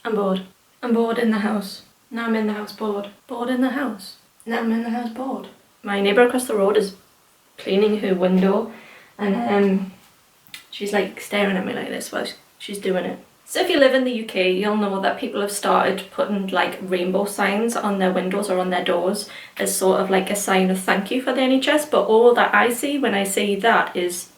I'm bored. I'm bored in the house. Now I'm in the house bored. Bored in the house. Now I'm in the house bored. My neighbour across the road is cleaning her window and she's like staring at me like this while she's doing it. So if you live in the UK, you'll know that people have started putting like rainbow signs on their windows or on their doors as sort of like a sign of thank you for the NHS, but all that I see when I see that is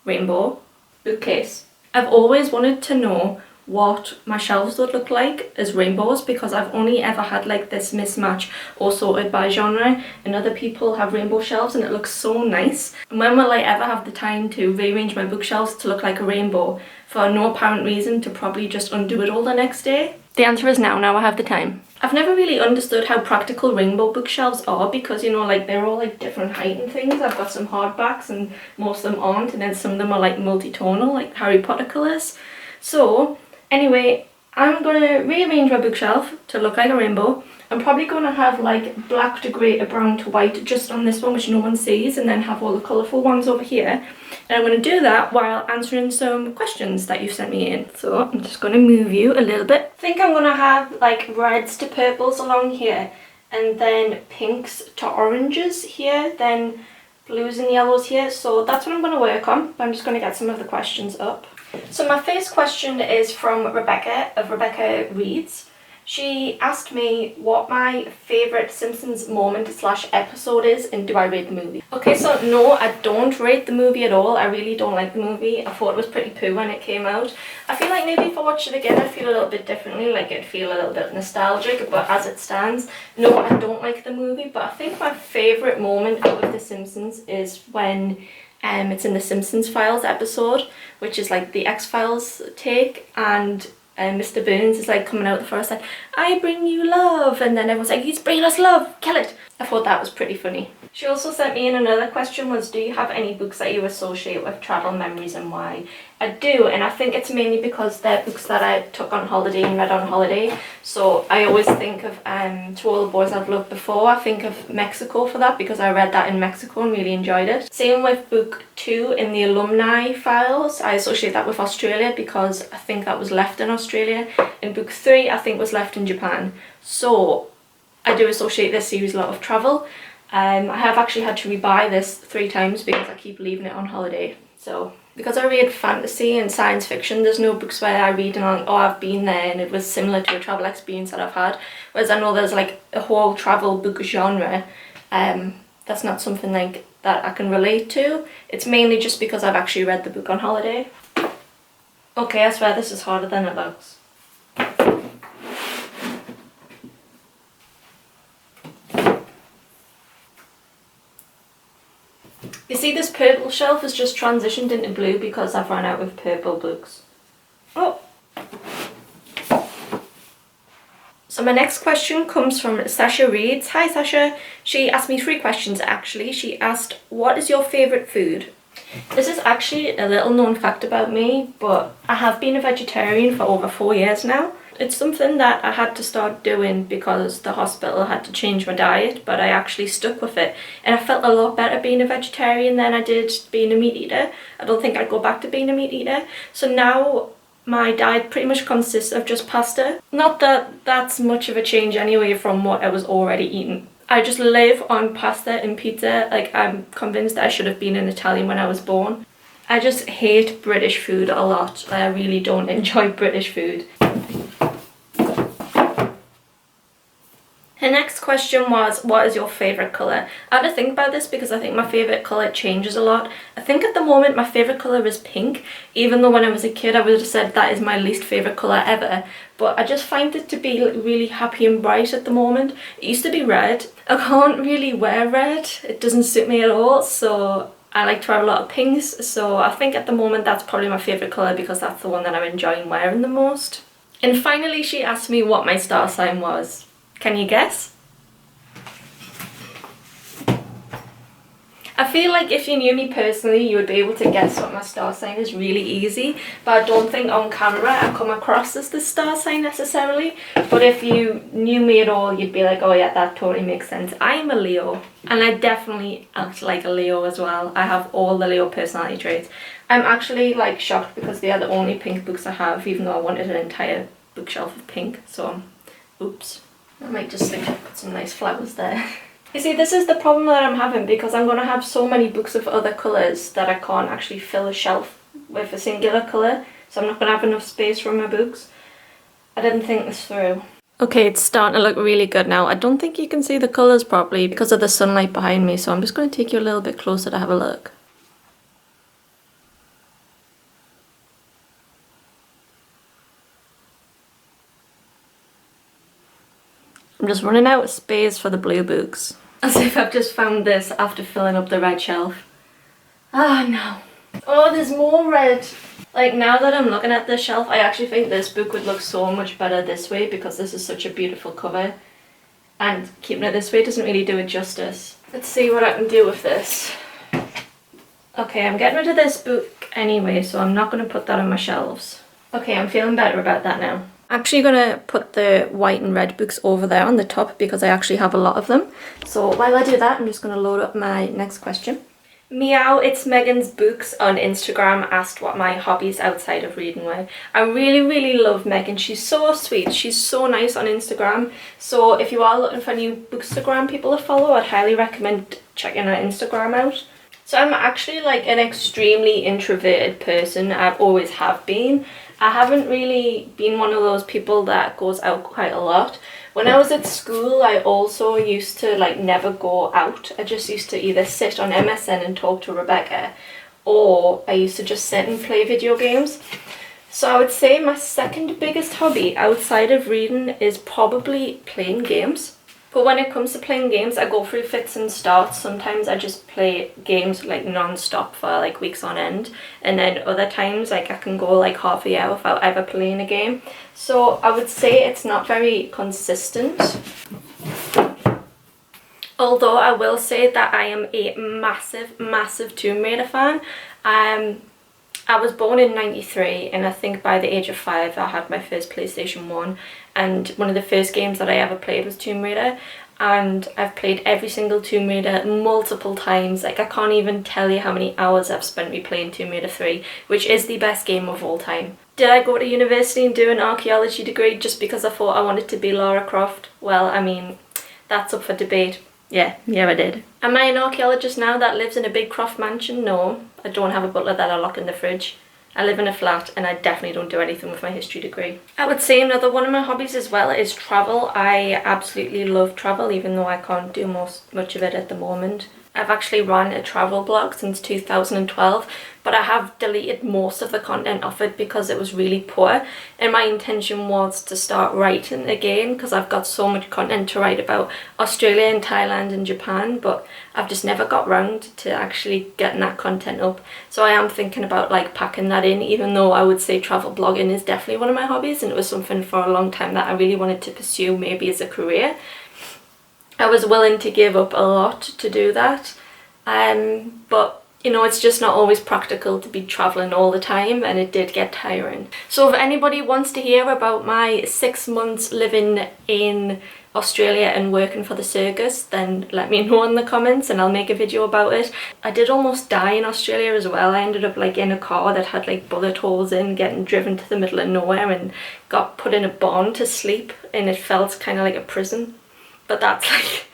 rainbow bookcase. I've always wanted to know what my shelves would look like as rainbows because I've only ever had like this mismatch or sorted by genre, and other people have rainbow shelves and it looks so nice. And when will I ever have the time to rearrange my bookshelves to look like a rainbow for no apparent reason to probably just undo it all the next day? The answer is now I have the time. I've never really understood how practical rainbow bookshelves are because, you know, like they're all like different height and things. I've got some hardbacks and most of them aren't, and then some of them are like multi-tonal, like Harry Potter colours. So anyway, I'm going to rearrange my bookshelf to look like a rainbow. I'm probably going to have like black to grey to brown to white just on this one, which no one sees, and then have all the colourful ones over here. And I'm going to do that while answering some questions that you've sent me in. So I'm just going to move you a little bit. I think I'm going to have like reds to purples along here, and then pinks to oranges here, then blues and yellows here. So that's what I'm going to work on. I'm just going to get some of the questions up. So my first question is from Rebecca of Rebecca Reads. She asked me what my favourite Simpsons moment / episode is and do I rate the movie. Okay, so no, I don't rate the movie at all. I really don't like the movie. I thought it was pretty poo when it came out. I feel like maybe if I watch it again I'd feel a little bit differently, like it'd feel a little bit nostalgic, but as it stands, no, I don't like the movie. But I think my favourite moment out of The Simpsons is when it's in the Simpsons Files episode, which is like the X-Files take, and Mr. Burns is like coming out the forest like, I bring you love, and then everyone's like, he's bringing us love, kill it. I thought that was pretty funny. She also sent me in another question was, do you have any books that you associate with travel memories and why? I do, and I think it's mainly because they're books that I took on holiday and read on holiday. So I always think of To All the Boys I've Loved Before. I think of Mexico for that because I read that in Mexico and really enjoyed it. Same with book 2 in the alumni files. I associate that with Australia because I think that was left in Australia. And book 3 I think was left in Japan. So I do associate this series a lot of travel. I have actually had to rebuy this 3 times because I keep leaving it on holiday. So because I read fantasy and science fiction, there's no books where I read and I'm like, oh, I've been there and it was similar to a travel experience that I've had. Whereas I know there's like a whole travel book genre. That's not something like that I can relate to. It's mainly just because I've actually read the book on holiday. Okay, I swear this is harder than it looks. You see, this purple shelf has just transitioned into blue because I've run out of purple books. Oh! So my next question comes from Sasha Reads. Hi Sasha. She asked me 3 questions actually. She asked, what is your favourite food? This is actually a little known fact about me, but I have been a vegetarian for over 4 years now. It's something that I had to start doing because the hospital had to change my diet, but I actually stuck with it. And I felt a lot better being a vegetarian than I did being a meat eater. I don't think I'd go back to being a meat eater. So now my diet pretty much consists of just pasta. Not that that's much of a change anyway from what I was already eating. I just live on pasta and pizza. Like, I'm convinced that I should have been an Italian when I was born. I just hate British food a lot. I really don't enjoy British food. Her next question was, what is your favourite colour? I had to think about this because I think my favourite colour changes a lot. I think at the moment my favourite colour is pink, even though when I was a kid I would have said that is my least favourite colour ever. But I just find it to be really happy and bright at the moment. It used to be red. I can't really wear red. It doesn't suit me at all, so I like to wear a lot of pinks. So I think at the moment that's probably my favourite colour because that's the one that I'm enjoying wearing the most. And finally she asked me what my star sign was. Can you guess? I feel like if you knew me personally, you would be able to guess what my star sign is really easy, but I don't think on camera I come across as the star sign necessarily. But if you knew me at all, you'd be like, oh yeah, that totally makes sense. I'm a Leo, and I definitely act like a Leo as well. I have all the Leo personality traits. I'm actually like shocked because they are the only pink books I have, even though I wanted an entire bookshelf of pink, so oops. I might just think I'll put some nice flowers there. You see, this is the problem that I'm having, because I'm going to have so many books of other colours that I can't actually fill a shelf with a singular colour, so I'm not going to have enough space for my books. I didn't think this through. Okay, it's starting to look really good now. I don't think you can see the colours properly because of the sunlight behind me, so I'm just going to take you a little bit closer to have a look. I'm just running out of space for the blue books. As if I've just found this after filling up the red shelf. Ah, no. Oh, there's more red. Like, now that I'm looking at this shelf, I actually think this book would look so much better this way because this is such a beautiful cover. And keeping it this way doesn't really do it justice. Let's see what I can do with this. Okay, I'm getting rid of this book anyway, so I'm not going to put that on my shelves. Okay, I'm feeling better about that now. I'm actually going to put the white and red books over there on the top because I actually have a lot of them. So while I do that, I'm just going to load up my next question. Meow, it's Megan's Books on Instagram asked what my hobbies outside of reading were. I really love Megan. She's so sweet. She's so nice on Instagram. So if you are looking for new Bookstagram people to follow, I'd highly recommend checking her Instagram out. So I'm actually like an extremely introverted person. I've always have been. I haven't really been one of those people that goes out quite a lot. When I was at school, I also used to like never go out. I just used to either sit on MSN and talk to Rebecca, or I used to just sit and play video games. So I would say my second biggest hobby outside of reading is probably playing games. But when it comes to playing games, I go through fits and starts. Sometimes I just play games like non-stop for like weeks on end. And then other times like I can go like half a hour without ever playing a game. So I would say it's not very consistent. Although I will say that I am a massive Tomb Raider fan. I was born in '93 and I think by the age of 5 I had my first PlayStation 1, and one of the first games that I ever played was Tomb Raider, and I've played every single Tomb Raider multiple times. Like, I can't even tell you how many hours I've spent replaying Tomb Raider 3, which is the best game of all time. Did I go to university and do an archaeology degree just because I thought I wanted to be Lara Croft? Well, I mean, that's up for debate. Yeah, I did. Am I an archaeologist now that lives in a big Croft mansion? No, I don't have a butler that I lock in the fridge. I live in a flat and I definitely don't do anything with my history degree. I would say another one of my hobbies as well is travel. I absolutely love travel, even though I can't do much of it at the moment. I've actually run a travel blog since 2012, but I have deleted most of the content off it because it was really poor, and my intention was to start writing again because I've got so much content to write about Australia and Thailand and Japan, but I've just never got round to actually getting that content up. So I am thinking about like packing that in, even though I would say travel blogging is definitely one of my hobbies, and it was something for a long time that I really wanted to pursue maybe as a career. I was willing to give up a lot to do that, but you know, it's just not always practical to be travelling all the time, and it did get tiring. So if anybody wants to hear about my 6 months living in Australia and working for the circus, then let me know in the comments and I'll make a video about it. I did almost die in Australia as well. I ended up like in a car that had like bullet holes in, getting driven to the middle of nowhere, and got put in a barn to sleep, and it felt kind of like a prison. But that's like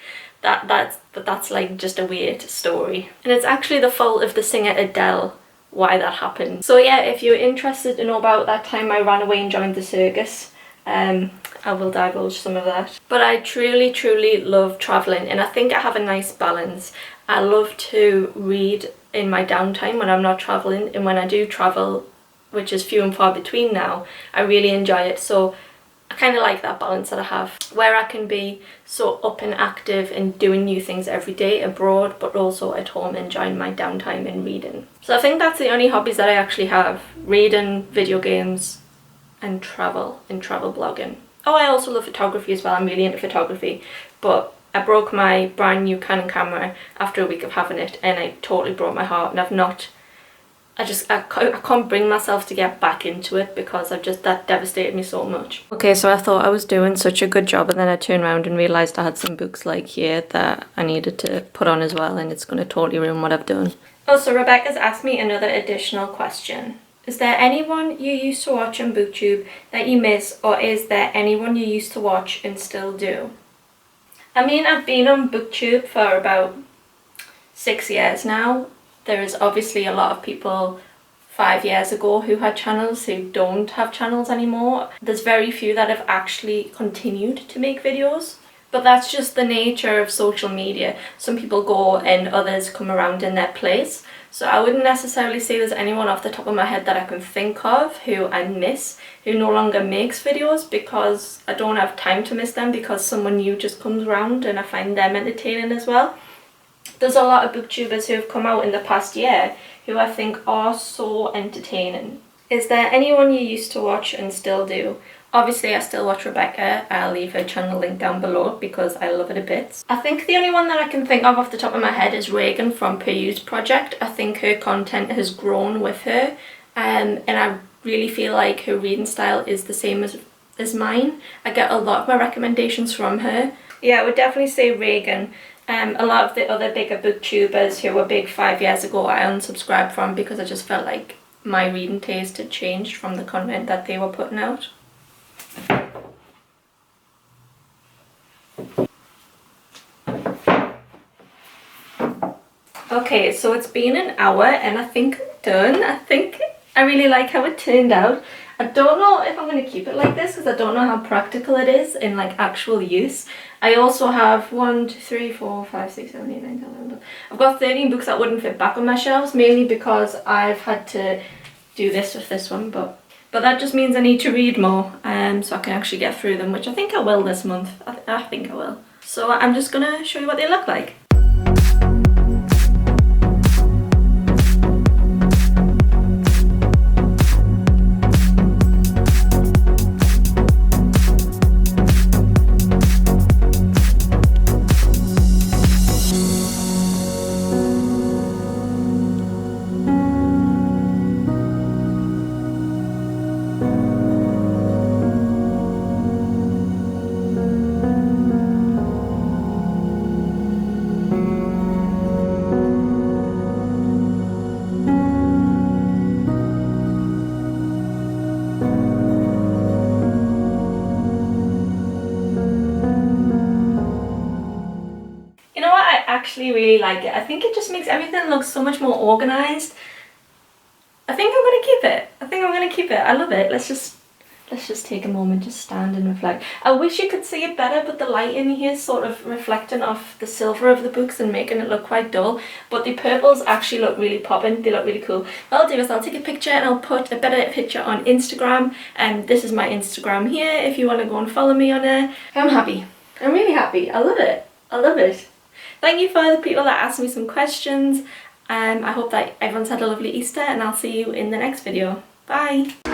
that's like just a weird story, and it's actually the fault of the singer Adele why that happened. So yeah, if you're interested to know about that time I ran away and joined the circus, I will divulge some of that. But I truly love traveling, and I think I have a nice balance. I love to read in my downtime when I'm not traveling, and when I do travel, which is few and far between now, I really enjoy it. So I kind of like that balance that I have, where I can be so up and active and doing new things every day abroad, but also at home enjoying my downtime and reading. So I think that's the only hobbies that I actually have: reading, video games, and travel blogging. Oh, I also love photography as well. I'm really into photography, but I broke my brand new Canon camera after a week of having it, and it totally broke my heart, and I can't bring myself to get back into it because that devastated me so much. Okay, so I thought I was doing such a good job, and then I turned around and realised I had some books like here that I needed to put on as well, and it's going to totally ruin what I've done. Oh, so Rebecca's asked me another additional question. Is there anyone you used to watch on BookTube that you miss, or is there anyone you used to watch and still do? I mean, I've been on BookTube for about 6 years now. There is obviously a lot of people 5 years ago who had channels who don't have channels anymore. There's very few that have actually continued to make videos. But that's just the nature of social media. Some people go and others come around in their place. So I wouldn't necessarily say there's anyone off the top of my head that I can think of who I miss, who no longer makes videos, because I don't have time to miss them because someone new just comes around and I find them entertaining as well. There's a lot of booktubers who have come out in the past year who I think are so entertaining. Is there anyone you used to watch and still do? Obviously, I still watch Rebecca. I'll leave her channel link down below because I love it a bit. I think the only one that I can think of off the top of my head is Reagan from Perused Project. I think her content has grown with her, and I really feel like her reading style is the same as mine. I get a lot of my recommendations from her. Yeah, I would definitely say Reagan. A lot of the other bigger booktubers who were big 5 years ago I unsubscribed from because I just felt like my reading taste had changed from the content that they were putting out. Okay, so it's been an hour and I think I'm done. I think I really like how it turned out. I don't know if I'm going to keep it like this because I don't know how practical it is in like actual use. I also have 1, 2, 3, 4, 5, 6, 7, 8, 9, 10, 11. I've got 13 books that wouldn't fit back on my shelves, mainly because I've had to do this with this one, but that just means I need to read more, so I can actually get through them, which I think I will this month. I think I will. So I'm just gonna show you what they look like. I actually really like it. I think it just makes everything look so much more organized. I think I'm gonna keep it. I love it. Let's just take a moment to stand and reflect. I wish you could see it better, but the light in here is sort of reflecting off the silver of the books and making it look quite dull. But the purples actually look really popping. They look really cool. What I'll do is I'll take a picture and I'll put a better picture on Instagram. And this is my Instagram here if you want to go and follow me on there. I'm happy. I'm really happy. I love it. I love it. Thank you for the people that asked me some questions. I hope that everyone's had a lovely Easter and I'll see you in the next video. Bye!